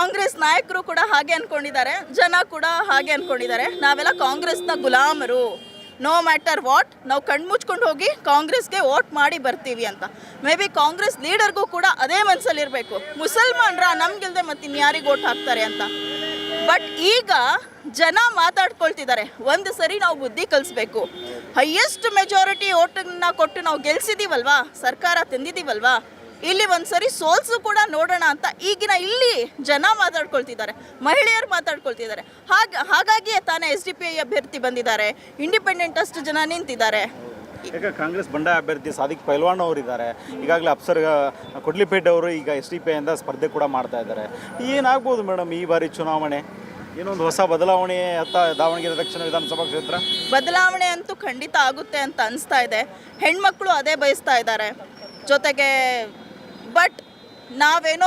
ಕಾಂಗ್ರೆಸ್ ನಾಯಕರು ಕೂಡ ಹಾಗೆ ಅಂದ್ಕೊಂಡಿದ್ದಾರೆ, ಜನ ಕೂಡ ಹಾಗೆ ಅಂದ್ಕೊಂಡಿದ್ದಾರೆ. ನಾವೆಲ್ಲ ಕಾಂಗ್ರೆಸ್ನ ಗುಲಾಮರು, ನೋ ಮ್ಯಾಟರ್ ವಾಟ್, ನಾವು ಕಣ್ಮುಚ್ಕೊಂಡು ಹೋಗಿ ಕಾಂಗ್ರೆಸ್ಗೆ ವೋಟ್ ಮಾಡಿ ಬರ್ತೀವಿ ಅಂತ. ಮೇ ಬಿ ಕಾಂಗ್ರೆಸ್ ಲೀಡರ್ಗೂ ಕೂಡ ಅದೇ ಮನಸ್ಸಲ್ಲಿರಬೇಕು, ಮುಸಲ್ಮಾನರ ನಮ್ಗಿಲ್ದೆ ಮತ್ತೆ ಇನ್ಯಾರಿಗೆ ವೋಟ್ ಹಾಕ್ತಾರೆ ಅಂತ. ಬಟ್ ಈಗ ಜನ ಮಾತಾಡ್ಕೊಳ್ತಿದ್ದಾರೆ, ಒಂದು ಸರಿ ನಾವು ಬುದ್ಧಿ ಕಲಿಸ್ಬೇಕು. ಹೈಯೆಸ್ಟ್ ಮೆಜಾರಿಟಿ ವೋಟನ್ನ ಕೊಟ್ಟು ನಾವು ಗೆಲ್ಸಿದ್ದೀವಲ್ವಾ, ಸರ್ಕಾರ ತಂದಿದ್ದೀವಲ್ವಾ, ಇಲ್ಲಿ ಒಂದು ಸರಿ ಸೋಲ್ಸು ಕೂಡ ನೋಡೋಣ ಅಂತ ಈಗಿನ ಇಲ್ಲಿ ಜನ ಮಾತಾಡ್ಕೊಳ್ತಿದ್ದಾರೆ, ಮಹಿಳೆಯರು ಮಾತಾಡ್ಕೊಳ್ತಿದ್ದಾರೆ. ಹಾಗಾಗಿಯೇ ತಾನೇ SDP ಅಭ್ಯರ್ಥಿ ಬಂದಿದ್ದಾರೆ, ಇಂಡಿಪೆಂಡೆಂಟ್ ಅಷ್ಟು ಜನ ನಿಂತಿದ್ದಾರೆ. ಈಗ ಕಾಂಗ್ರೆಸ್ ಬಂಡಾಯ ಅಭ್ಯರ್ಥಿ ಸಾದಿಕ್ ಪೈಲ್ವಾನ್ ಅವರಿದ್ದಾರೆ, ಈಗಾಗಲೇ ಅಫ್ಸರ್ ಕೊಡ್ಲಿಪೇಟೆ ಅವರು ಈಗ SDP ಇಂದ ಸ್ಪರ್ಧೆ ಕೂಡ ಮಾಡ್ತಾ ಇದ್ದಾರೆ. ಏನಾಗ್ಬೋದು ಮೇಡಮ್ ಈ ಬಾರಿ ಚುನಾವಣೆ? ಏನೊಂದು ಹೊಸ ಬದಲಾವಣೆ ಅತ್ತ ದಾವಣಗೆರೆ ದಕ್ಷಿಣ ವಿಧಾನಸಭಾ ಕ್ಷೇತ್ರ ಬದಲಾವಣೆ ಅಂತೂ ಖಂಡಿತ ಆಗುತ್ತೆ ಅಂತ ಅನಿಸ್ತಾ ಇದೆ. ಹೆಣ್ಮಕ್ಳು ಅದೇ ಬಯಸ್ತಾ ಇದ್ದಾರೆ ಜೊತೆಗೆ. ಬಟ್ ನಾವೇನೋ